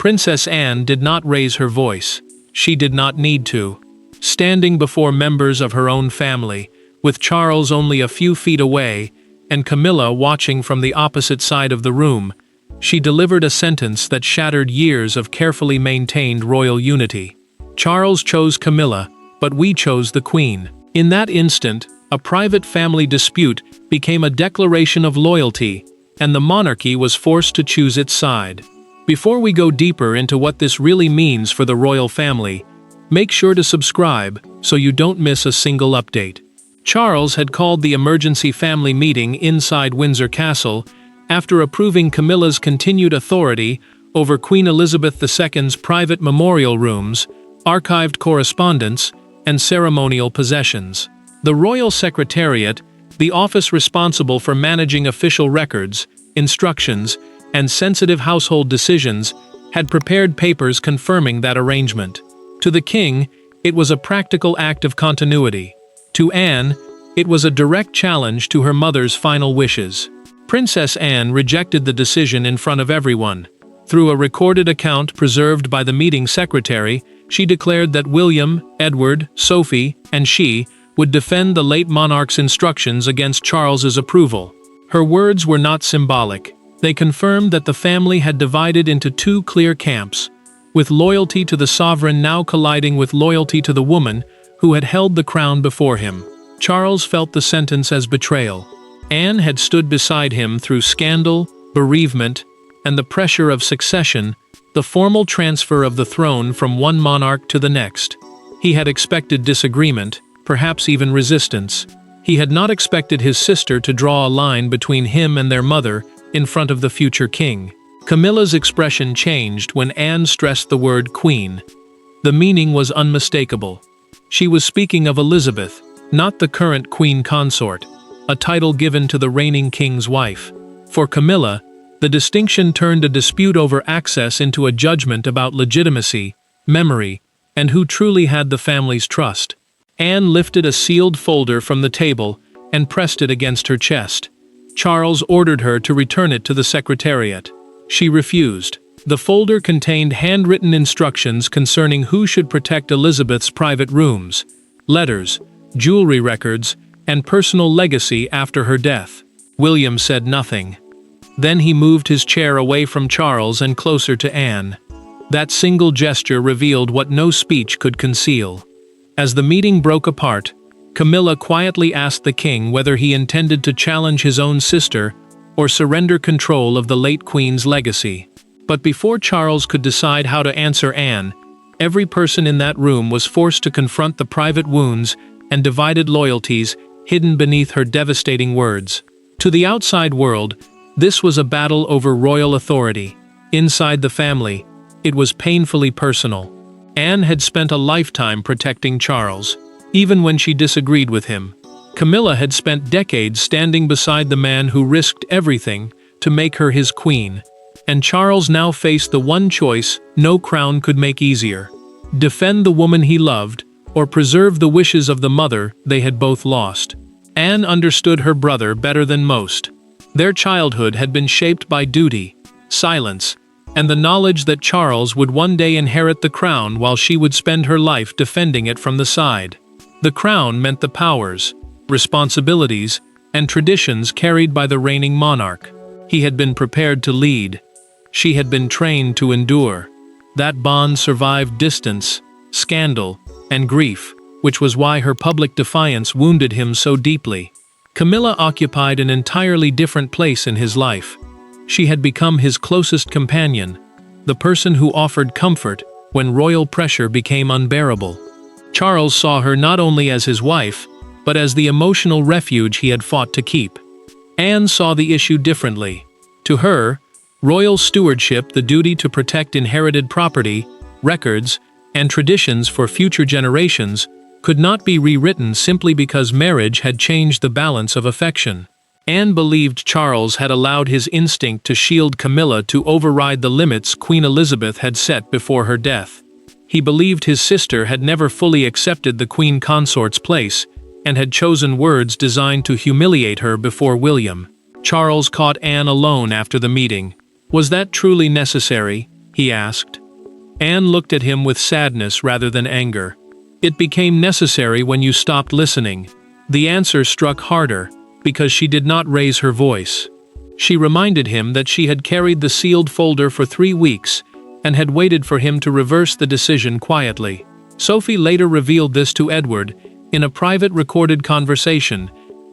Princess Anne did not raise her voice. She did not need to. Standing before members of her own family, with Charles only a few feet away, and Camilla watching from the opposite side of the room, she delivered a sentence that shattered years of carefully maintained royal unity. Charles chose Camilla, but we chose the Queen. In that instant, a private family dispute became a declaration of loyalty, and the monarchy was forced to choose its side. Before we go deeper into what this really means for the royal family, make sure to subscribe so you don't miss a single update. Charles had called the emergency family meeting inside Windsor Castle after approving Camilla's continued authority over Queen Elizabeth II's private memorial rooms, archived correspondence, and ceremonial possessions. The Royal Secretariat, the office responsible for managing official records, instructions, and sensitive household decisions, had prepared papers confirming that arrangement. To the king, it was a practical act of continuity. To Anne, it was a direct challenge to her mother's final wishes. Princess Anne rejected the decision in front of everyone. Through a recorded account preserved by the meeting secretary, she declared that William, Edward, Sophie, and she would defend the late monarch's instructions against Charles's approval. Her words were not symbolic. They confirmed that the family had divided into two clear camps, with loyalty to the sovereign now colliding with loyalty to the woman who had held the crown before him. Charles felt the sentence as betrayal. Anne had stood beside him through scandal, bereavement, and the pressure of succession, the formal transfer of the throne from one monarch to the next. He had expected disagreement, perhaps even resistance. He had not expected his sister to draw a line between him and their mother in front of the future king. Camilla's expression changed when Anne stressed the word queen. The meaning was unmistakable. She was speaking of Elizabeth, not the current queen consort, a title given to the reigning king's wife. For Camilla, the distinction turned a dispute over access into a judgment about legitimacy, memory, and who truly had the family's trust. Anne lifted a sealed folder from the table and pressed it against her chest. Charles ordered her to return it to the secretariat. She refused. The folder contained handwritten instructions concerning who should protect Elizabeth's private rooms, letters, jewelry records, and personal legacy after her death. William said nothing. Then he moved his chair away from Charles and closer to Anne. That single gesture revealed what no speech could conceal. As the meeting broke apart, Camilla quietly asked the king whether he intended to challenge his own sister or surrender control of the late queen's legacy. But before Charles could decide how to answer Anne, every person in that room was forced to confront the private wounds and divided loyalties hidden beneath her devastating words. To the outside world, this was a battle over royal authority. Inside the family, it was painfully personal. Anne had spent a lifetime protecting Charles, even when she disagreed with him. Camilla had spent decades standing beside the man who risked everything to make her his queen, and Charles now faced the one choice no crown could make easier: defend the woman he loved, or preserve the wishes of the mother they had both lost. Anne understood her brother better than most. Their childhood had been shaped by duty, silence, and the knowledge that Charles would one day inherit the crown while she would spend her life defending it from the side. The crown meant the powers, responsibilities, and traditions carried by the reigning monarch. He had been prepared to lead. She had been trained to endure. That bond survived distance, scandal, and grief, which was why her public defiance wounded him so deeply. Camilla occupied an entirely different place in his life. She had become his closest companion, the person who offered comfort when royal pressure became unbearable. Charles saw her not only as his wife, but as the emotional refuge he had fought to keep. Anne saw the issue differently. To her, royal stewardship, the duty to protect inherited property, records, and traditions for future generations, could not be rewritten simply because marriage had changed the balance of affection. Anne believed Charles had allowed his instinct to shield Camilla to override the limits Queen Elizabeth had set before her death. He believed his sister had never fully accepted the queen consort's place and had chosen words designed to humiliate her before William. Charles caught Anne alone after the meeting. Was that truly necessary? he asked. Anne looked at him with sadness rather than anger. It became necessary when you stopped listening. The answer struck harder, because she did not raise her voice. She reminded him that she had carried the sealed folder for 3 weeks, and had waited for him to reverse the decision quietly. Sophie later revealed this to Edward, in a private recorded conversation,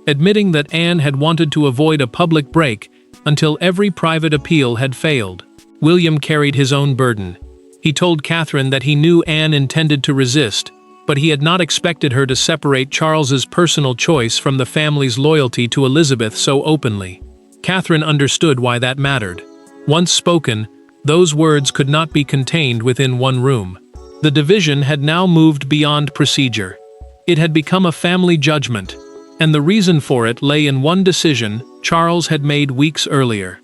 admitting that Anne had wanted to avoid a public break until every private appeal had failed. William carried his own burden. He told Catherine that he knew Anne intended to resist, but he had not expected her to separate Charles's personal choice from the family's loyalty to Elizabeth so openly. Catherine understood why that mattered. Once spoken, those words could not be contained within one room. The division had now moved beyond procedure. It had become a family judgment, and the reason for it lay in one decision Charles had made weeks earlier.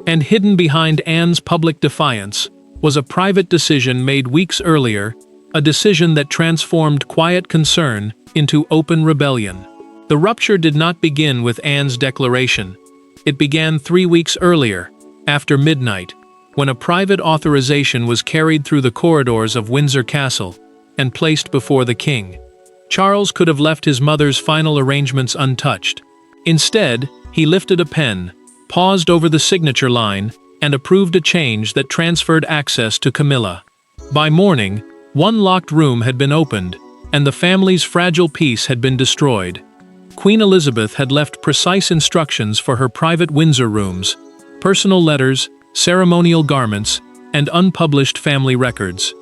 And hidden behind Anne's public defiance was a private decision made weeks earlier, a decision that transformed quiet concern into open rebellion. The rupture did not begin with Anne's declaration. It began 3 weeks earlier, after midnight, when a private authorization was carried through the corridors of Windsor Castle and placed before the king. Charles could have left his mother's final arrangements untouched. Instead, he lifted a pen, paused over the signature line, and approved a change that transferred access to Camilla. By morning, one locked room had been opened, and the family's fragile peace had been destroyed. Queen Elizabeth had left precise instructions for her private Windsor rooms, personal letters, ceremonial garments, and unpublished family records.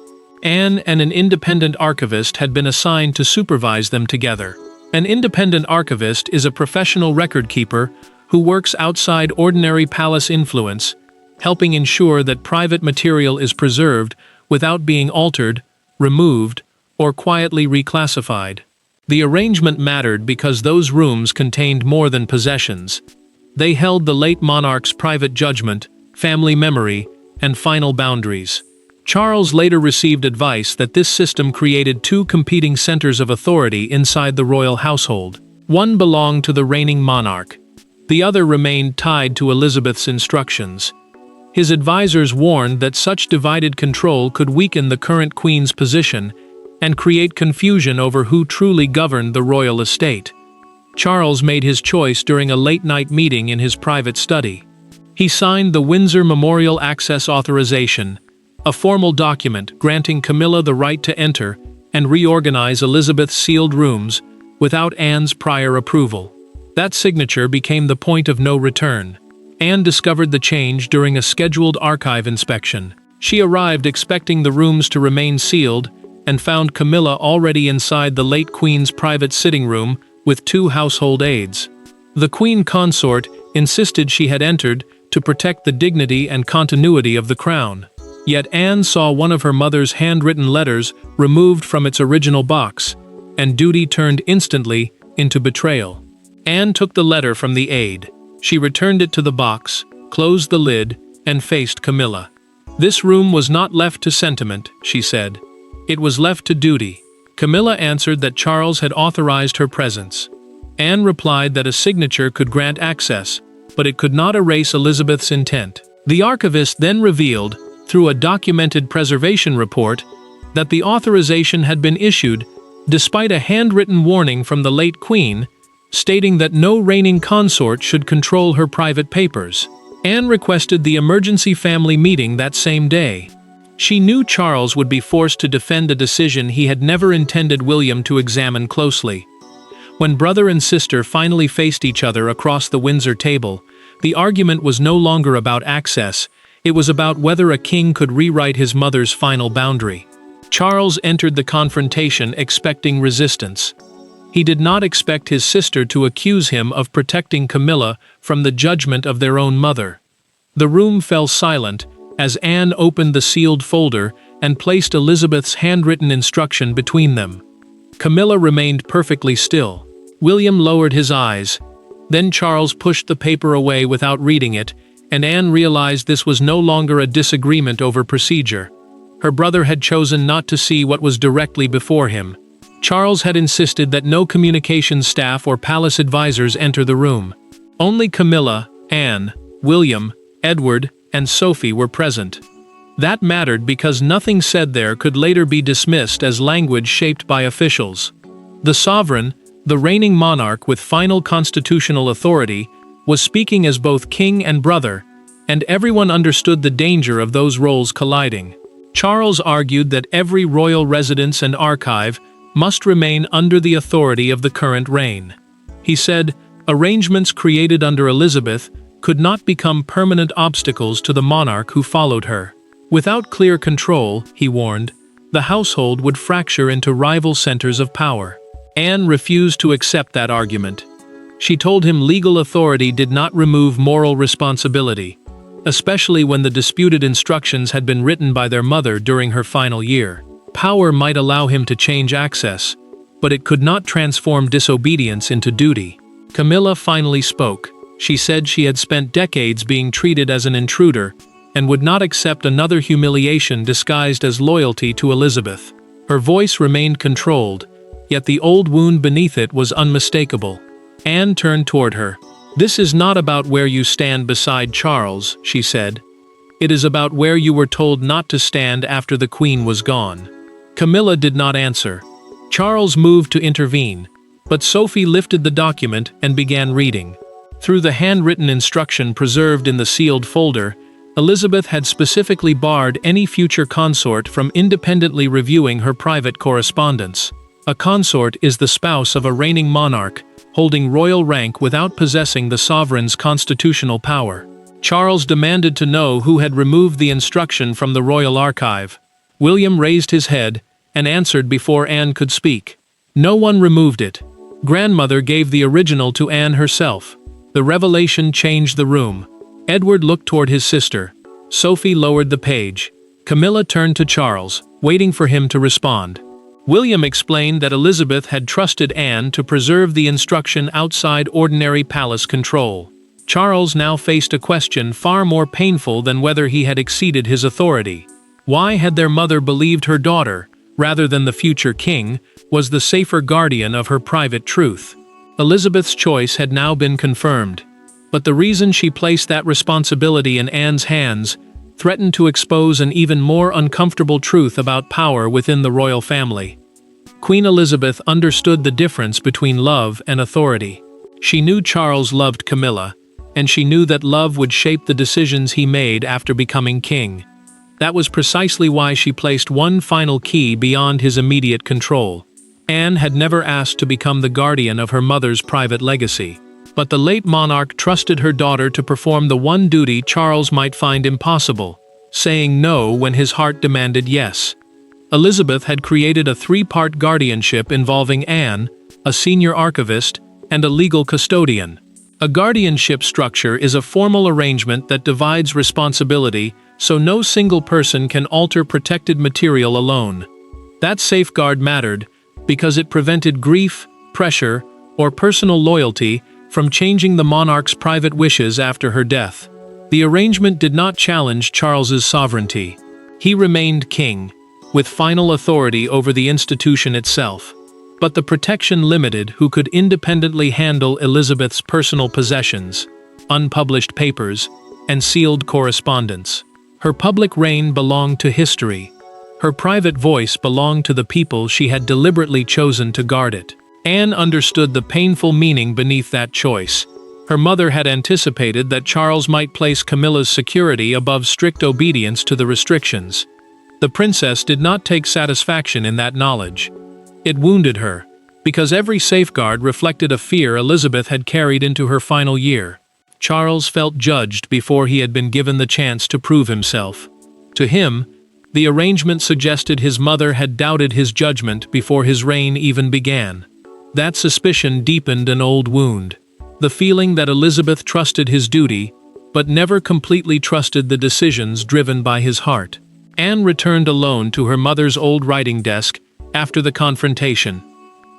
Anne and an independent archivist had been assigned to supervise them together. An independent archivist is a professional record keeper who works outside ordinary palace influence, helping ensure that private material is preserved without being altered, removed, or quietly reclassified. The arrangement mattered because those rooms contained more than possessions. They held the late monarch's private judgment, family memory, and final boundaries. Charles later received advice that this system created 2 competing centers of authority inside the royal household. One belonged to the reigning monarch. The other remained tied to Elizabeth's instructions. His advisors warned that such divided control could weaken the current queen's position and create confusion over who truly governed the royal estate. Charles made his choice during a late-night meeting in his private study. He signed the Windsor Memorial Access Authorization, a formal document granting Camilla the right to enter and reorganize Elizabeth's sealed rooms without Anne's prior approval. That signature became the point of no return. Anne discovered the change during a scheduled archive inspection. She arrived expecting the rooms to remain sealed and found Camilla already inside the late queen's private sitting room with 2 household aides. The queen consort insisted she had entered to protect the dignity and continuity of the crown. Yet Anne saw one of her mother's handwritten letters removed from its original box, and duty turned instantly into betrayal. Anne took the letter from the aide. She returned it to the box, closed the lid, and faced Camilla. "This room was not left to sentiment," she said. "It was left to duty." Camilla answered that Charles had authorized her presence. Anne replied that a signature could grant access, but it could not erase Elizabeth's intent. The archivist then revealed, through a documented preservation report, that the authorization had been issued despite a handwritten warning from the late queen, stating that no reigning consort should control her private papers. Anne requested the emergency family meeting that same day. She knew Charles would be forced to defend a decision he had never intended William to examine closely. When brother and sister finally faced each other across the Windsor table, the argument was no longer about access, it was about whether a king could rewrite his mother's final boundary. Charles entered the confrontation expecting resistance. He did not expect his sister to accuse him of protecting Camilla from the judgment of their own mother. The room fell silent as Anne opened the sealed folder and placed Elizabeth's handwritten instruction between them. Camilla remained perfectly still. William lowered his eyes. Then Charles pushed the paper away without reading it, and Anne realized this was no longer a disagreement over procedure. Her brother had chosen not to see what was directly before him. Charles had insisted that no communications staff or palace advisors enter the room. Only Camilla, Anne, William, Edward, and Sophie were present. That mattered because nothing said there could later be dismissed as language shaped by officials. The sovereign, the reigning monarch with final constitutional authority, was speaking as both king and brother, and everyone understood the danger of those roles colliding. Charles argued that every royal residence and archive must remain under the authority of the current reign. He said, arrangements created under Elizabeth could not become permanent obstacles to the monarch who followed her. Without clear control, he warned, the household would fracture into rival centers of power. Anne refused to accept that argument. She told him legal authority did not remove moral responsibility, especially when the disputed instructions had been written by their mother during her final year. Power might allow him to change access, but it could not transform disobedience into duty. Camilla finally spoke. She said she had spent decades being treated as an intruder and would not accept another humiliation disguised as loyalty to Elizabeth. Her voice remained controlled, yet the old wound beneath it was unmistakable. Anne turned toward her. "This is not about where you stand beside Charles," she said. "It is about where you were told not to stand after the Queen was gone." Camilla did not answer. Charles moved to intervene, but Sophie lifted the document and began reading. Through the handwritten instruction preserved in the sealed folder, Elizabeth had specifically barred any future consort from independently reviewing her private correspondence. A consort is the spouse of a reigning monarch, holding royal rank without possessing the sovereign's constitutional power. Charles demanded to know who had removed the instruction from the royal archive. William raised his head and answered before Anne could speak. "No one removed it. Grandmother gave the original to Anne herself." The revelation changed the room. Edward looked toward his sister. Sophie lowered the page. Camilla turned to Charles, waiting for him to respond. William explained that Elizabeth had trusted Anne to preserve the instruction outside ordinary palace control. Charles now faced a question far more painful than whether he had exceeded his authority. Why had their mother believed her daughter, rather than the future king, was the safer guardian of her private truth? Elizabeth's choice had now been confirmed, but the reason she placed that responsibility in Anne's hands threatened to expose an even more uncomfortable truth about power within the royal family. Queen Elizabeth understood the difference between love and authority. She knew Charles loved Camilla, and she knew that love would shape the decisions he made after becoming king. That was precisely why she placed one final key beyond his immediate control. Anne had never asked to become the guardian of her mother's private legacy, but the late monarch trusted her daughter to perform the one duty Charles might find impossible, saying no when his heart demanded yes. Elizabeth had created a three-part guardianship involving Anne, a senior archivist, and a legal custodian. A guardianship structure is a formal arrangement that divides responsibility so no single person can alter protected material alone. That safeguard mattered because it prevented grief, pressure, or personal loyalty from changing the monarch's private wishes after her death. The arrangement did not challenge Charles's sovereignty. He remained king, with final authority over the institution itself. But the protection limited who could independently handle Elizabeth's personal possessions, unpublished papers, and sealed correspondence. Her public reign belonged to history. Her private voice belonged to the people she had deliberately chosen to guard it. Anne understood the painful meaning beneath that choice. Her mother had anticipated that Charles might place Camilla's security above strict obedience to the restrictions. The princess did not take satisfaction in that knowledge. It wounded her, because every safeguard reflected a fear Elizabeth had carried into her final year. Charles felt judged before he had been given the chance to prove himself. To him, the arrangement suggested his mother had doubted his judgment before his reign even began. That suspicion deepened an old wound. The feeling that Elizabeth trusted his duty, but never completely trusted the decisions driven by his heart. Anne returned alone to her mother's old writing desk after the confrontation.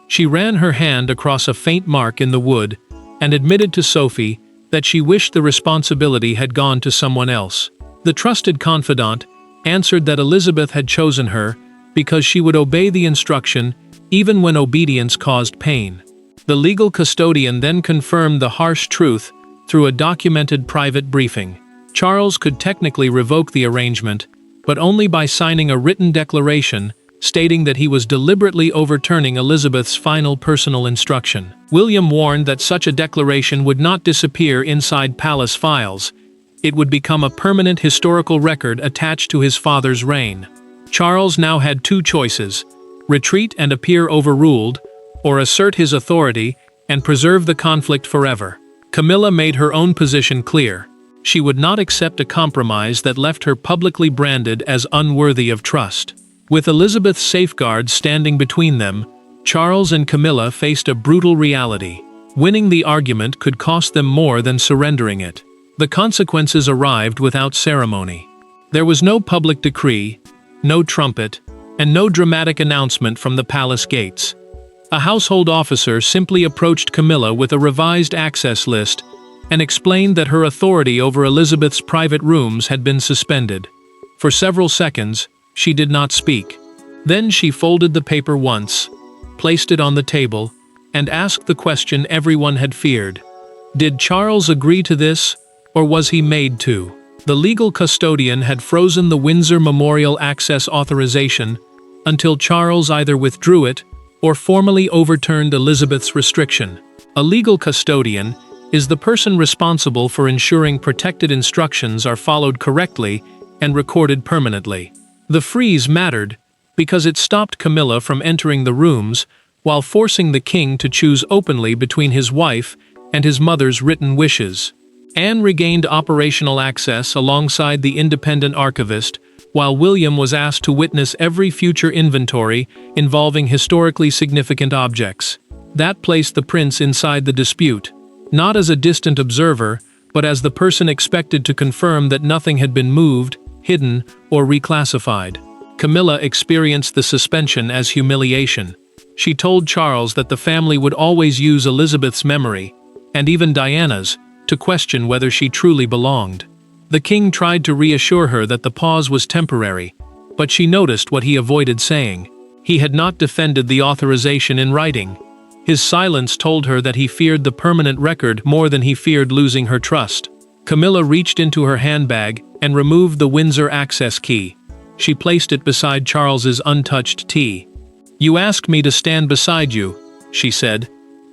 She ran her hand across a faint mark in the wood and admitted to Sophie that she wished the responsibility had gone to someone else. The trusted confidant answered that Elizabeth had chosen her because she would obey the instruction even when obedience caused pain. The legal custodian then confirmed the harsh truth through a documented private briefing. Charles could technically revoke the arrangement, but only by signing a written declaration stating that he was deliberately overturning Elizabeth's final personal instruction. William warned that such a declaration would not disappear inside palace files. It would become a permanent historical record attached to his father's reign. Charles now had two choices: retreat and appear overruled, or assert his authority and preserve the conflict forever. Camilla made her own position clear. She would not accept a compromise that left her publicly branded as unworthy of trust. With Elizabeth's safeguards standing between them, Charles and Camilla faced a brutal reality. Winning the argument could cost them more than surrendering it. The consequences arrived without ceremony. There was no public decree, no trumpet, and no dramatic announcement from the palace gates. A household officer simply approached Camilla with a revised access list and explained that her authority over Elizabeth's private rooms had been suspended. For several seconds, she did not speak. Then she folded the paper once, placed it on the table, and asked the question everyone had feared. Did Charles agree to this, or was he made to? The legal custodian had frozen the Windsor Memorial Access authorization until Charles either withdrew it or formally overturned Elizabeth's restriction. A legal custodian is the person responsible for ensuring protected instructions are followed correctly and recorded permanently. The freeze mattered because it stopped Camilla from entering the rooms while forcing the king to choose openly between his wife and his mother's written wishes. Anne regained operational access alongside the independent archivist, while William was asked to witness every future inventory involving historically significant objects. That placed the prince inside the dispute, not as a distant observer, but as the person expected to confirm that nothing had been moved, hidden, or reclassified. Camilla experienced the suspension as humiliation. She told Charles that the family would always use Elizabeth's memory, and even Diana's, to question whether she truly belonged. The king tried to reassure her that the pause was temporary, but she noticed what he avoided saying. He had not defended the authorization in writing. His silence told her that he feared the permanent record more than he feared losing her trust. Camilla reached into her handbag and removed the Windsor access key. She placed it beside Charles's untouched tea. "You asked me to stand beside you," she said,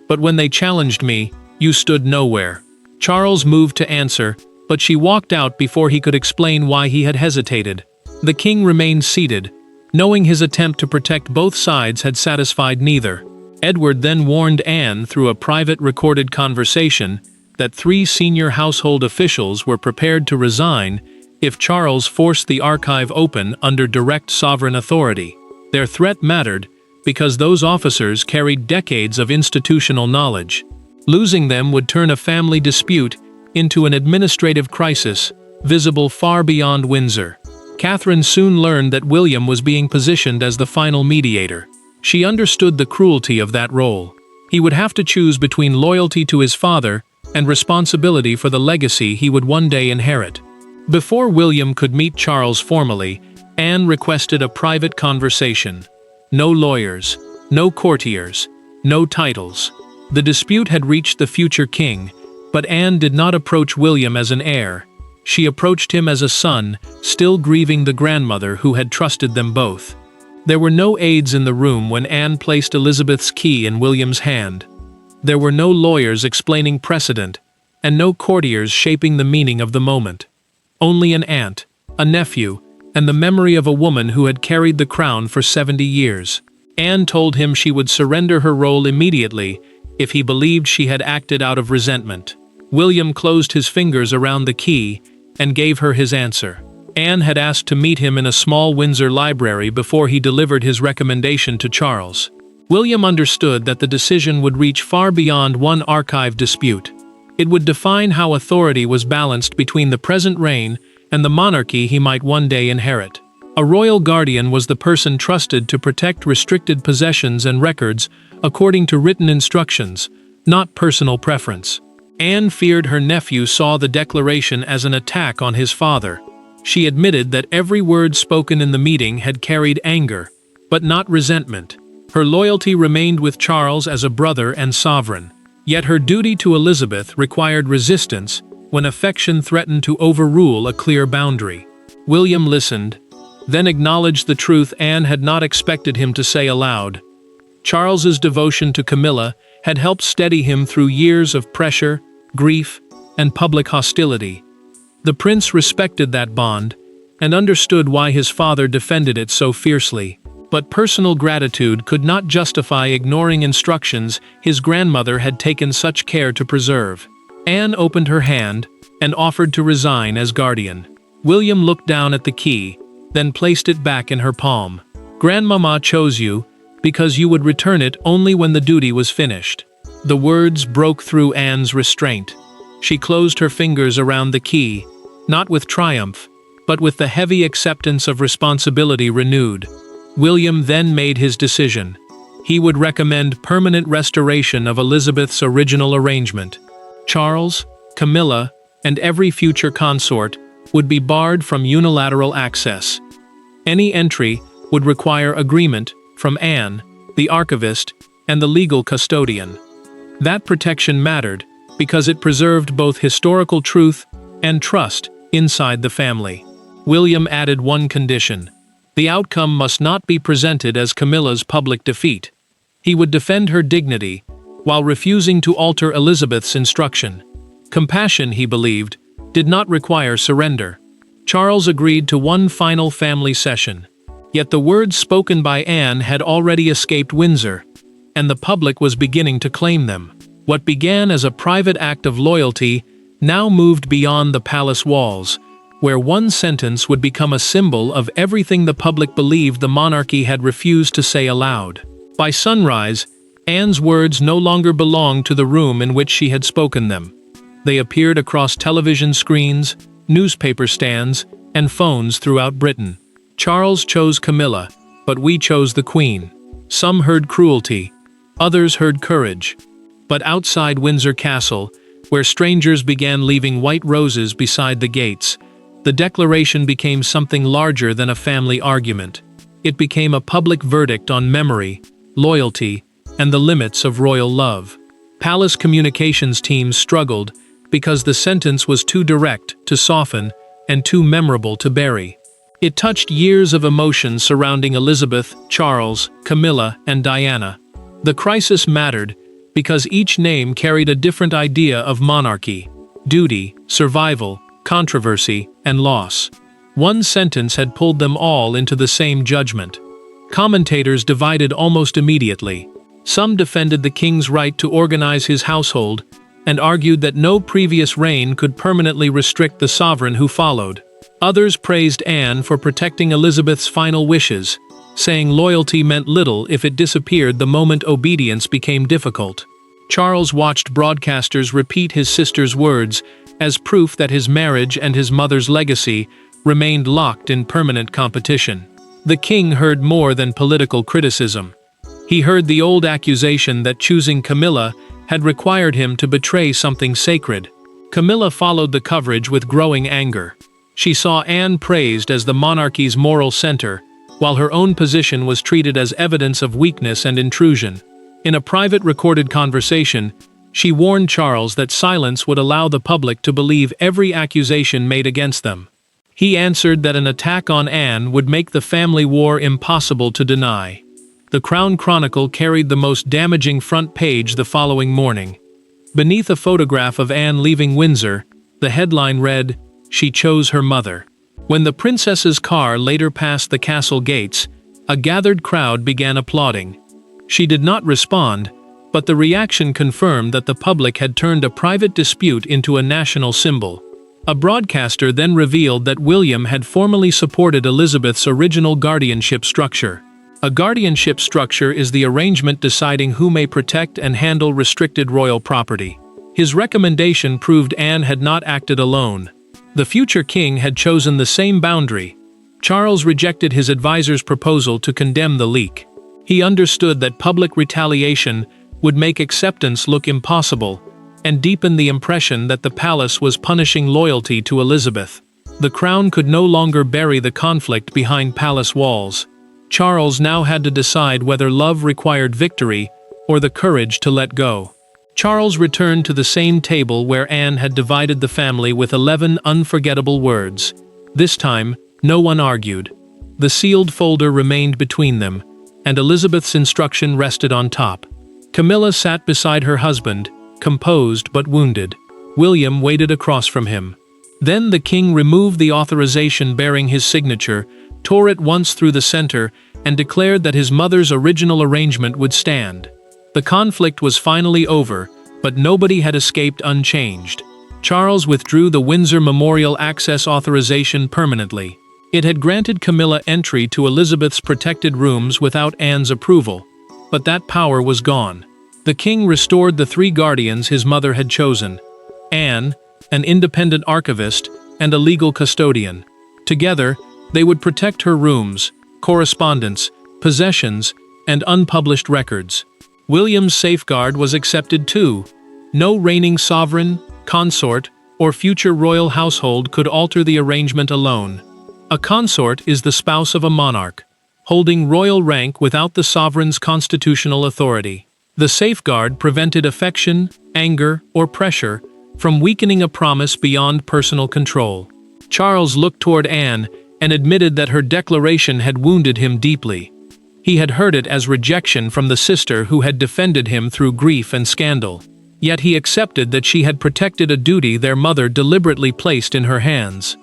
"but when they challenged me, you stood nowhere." Charles moved to answer, but she walked out before he could explain why he had hesitated. The king remained seated, knowing his attempt to protect both sides had satisfied neither. Edward then warned Anne through a private recorded conversation that 3 senior household officials were prepared to resign if Charles forced the archive open under direct sovereign authority. Their threat mattered because those officers carried decades of institutional knowledge. Losing them would turn a family dispute into an administrative crisis, visible far beyond Windsor. Catherine soon learned that William was being positioned as the final mediator. She understood the cruelty of that role. He would have to choose between loyalty to his father and responsibility for the legacy he would one day inherit. Before William could meet Charles formally, Anne requested a private conversation. No lawyers, no courtiers, no titles. The dispute had reached the future king, but Anne did not approach William as an heir. She approached him as a son, still grieving the grandmother who had trusted them both. There were no aides in the room when Anne placed Elizabeth's key in William's hand. There were no lawyers explaining precedent, and no courtiers shaping the meaning of the moment. Only an aunt, a nephew, and the memory of a woman who had carried the crown for 70 years. Anne told him she would surrender her role immediately if he believed she had acted out of resentment. William closed his fingers around the key and gave her his answer. Anne had asked to meet him in a small Windsor library before he delivered his recommendation to Charles. William understood that the decision would reach far beyond one archive dispute. It would define how authority was balanced between the present reign and the monarchy he might one day inherit. A royal guardian was the person trusted to protect restricted possessions and records according to written instructions, not personal preference. Anne feared her nephew saw the declaration as an attack on his father. She admitted that every word spoken in the meeting had carried anger, but not resentment. Her loyalty remained with Charles as a brother and sovereign. Yet her duty to Elizabeth required resistance when affection threatened to overrule a clear boundary. William listened, then acknowledged the truth Anne had not expected him to say aloud. Charles's devotion to Camilla had helped steady him through years of pressure, grief, and public hostility. The prince respected that bond and understood why his father defended it so fiercely. But personal gratitude could not justify ignoring instructions his grandmother had taken such care to preserve. Anne opened her hand and offered to resign as guardian. William looked down at the key, then placed it back in her palm. "Grandmama chose you because you would return it only when the duty was finished." The words broke through Anne's restraint. She closed her fingers around the key, not with triumph, but with the heavy acceptance of responsibility renewed. William then made his decision. He would recommend permanent restoration of Elizabeth's original arrangement. Charles, Camilla, and every future consort would be barred from unilateral access. Any entry would require agreement from Anne, the archivist, and the legal custodian. That protection mattered because it preserved both historical truth and trust inside the family. William added one condition. The outcome must not be presented as Camilla's public defeat. He would defend her dignity, while refusing to alter Elizabeth's instruction. Compassion, he believed, did not require surrender. Charles agreed to one final family session. Yet the words spoken by Anne had already escaped Windsor, and the public was beginning to claim them. What began as a private act of loyalty now moved beyond the palace walls, where one sentence would become a symbol of everything the public believed the monarchy had refused to say aloud. By sunrise, Anne's words no longer belonged to the room in which she had spoken them. They appeared across television screens, newspaper stands, and phones throughout Britain. Charles chose Camilla, but we chose the Queen. Some heard cruelty, others heard courage. But outside Windsor Castle, where strangers began leaving white roses beside the gates, the declaration became something larger than a family argument. It became a public verdict on memory, loyalty, and the limits of royal love. Palace communications teams struggled because the sentence was too direct to soften and too memorable to bury. It touched years of emotion surrounding Elizabeth, Charles, Camilla, and Diana. The crisis mattered because each name carried a different idea of monarchy: duty, survival, controversy, and loss. One sentence had pulled them all into the same judgment. Commentators divided almost immediately. Some defended the king's right to organize his household and argued that no previous reign could permanently restrict the sovereign who followed. Others praised Anne for protecting Elizabeth's final wishes, saying loyalty meant little if it disappeared the moment obedience became difficult. Charles watched broadcasters repeat his sister's words as proof that his marriage and his mother's legacy remained locked in permanent competition. The king heard more than political criticism. He heard the old accusation that choosing Camilla had required him to betray something sacred. Camilla followed the coverage with growing anger. She saw Anne praised as the monarchy's moral center, while her own position was treated as evidence of weakness and intrusion. In a private recorded conversation, she warned Charles that silence would allow the public to believe every accusation made against them. He answered that an attack on Anne would make the family war impossible to deny. The Crown Chronicle carried the most damaging front page the following morning. Beneath a photograph of Anne leaving Windsor, the headline read, "She chose her mother." When the princess's car later passed the castle gates, a gathered crowd began applauding. She did not respond, but the reaction confirmed that the public had turned a private dispute into a national symbol. A broadcaster then revealed that William had formally supported Elizabeth's original guardianship structure. A guardianship structure is the arrangement deciding who may protect and handle restricted royal property. His recommendation proved Anne had not acted alone. The future king had chosen the same boundary. Charles rejected his advisor's proposal to condemn the leak. He understood that public retaliation would make acceptance look impossible and deepen the impression that the palace was punishing loyalty to Elizabeth. The crown could no longer bury the conflict behind palace walls. Charles now had to decide whether love required victory or the courage to let go. Charles returned to the same table where Anne had divided the family with 11 unforgettable words. This time, no one argued. The sealed folder remained between them, and Elizabeth's instruction rested on top. Camilla sat beside her husband, composed but wounded. William waited across from him. Then the king removed the authorization bearing his signature, tore it once through the center, and declared that his mother's original arrangement would stand. The conflict was finally over, but nobody had escaped unchanged. Charles withdrew the Windsor Memorial Access Authorization permanently. It had granted Camilla entry to Elizabeth's protected rooms without Anne's approval, but that power was gone. The king restored the 3 guardians his mother had chosen: Anne, an independent archivist, and a legal custodian. Together, they would protect her rooms, correspondence, possessions, and unpublished records. William's safeguard was accepted too. No reigning sovereign, consort, or future royal household could alter the arrangement alone. A consort is the spouse of a monarch, holding royal rank without the sovereign's constitutional authority. The safeguard prevented affection, anger, or pressure from weakening a promise beyond personal control. Charles looked toward Anne and admitted that her declaration had wounded him deeply. He had heard it as rejection from the sister who had defended him through grief and scandal. Yet he accepted that she had protected a duty their mother deliberately placed in her hands.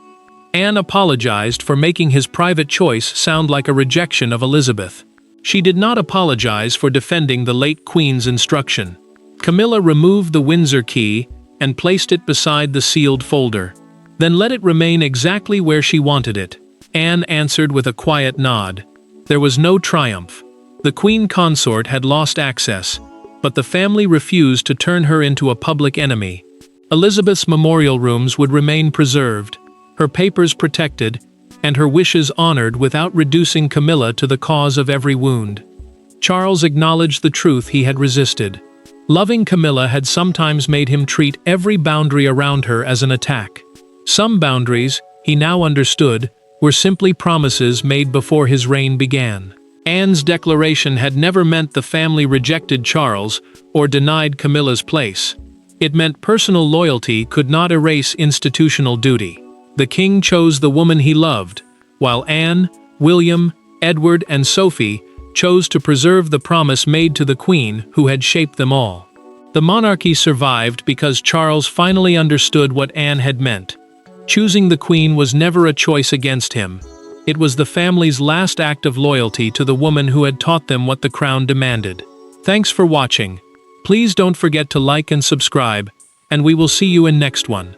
Anne apologized for making his private choice sound like a rejection of Elizabeth. She did not apologize for defending the late Queen's instruction. Camilla removed the Windsor key and placed it beside the sealed folder. Then let it remain exactly where she wanted it. Anne answered with a quiet nod. There was no triumph. The Queen consort had lost access, but the family refused to turn her into a public enemy. Elizabeth's memorial rooms would remain preserved, her papers protected, and her wishes honored without reducing Camilla to the cause of every wound. Charles acknowledged the truth he had resisted. Loving Camilla had sometimes made him treat every boundary around her as an attack. Some boundaries, he now understood, were simply promises made before his reign began. Anne's declaration had never meant the family rejected Charles or denied Camilla's place. It meant personal loyalty could not erase institutional duty. The king chose the woman he loved, while Anne, William, Edward, and Sophie chose to preserve the promise made to the Queen who had shaped them all. The monarchy survived because Charles finally understood what Anne had meant. Choosing the Queen was never a choice against him. It was the family's last act of loyalty to the woman who had taught them what the crown demanded. Thanks for watching. Please don't forget to like and subscribe, and we will see you in next one.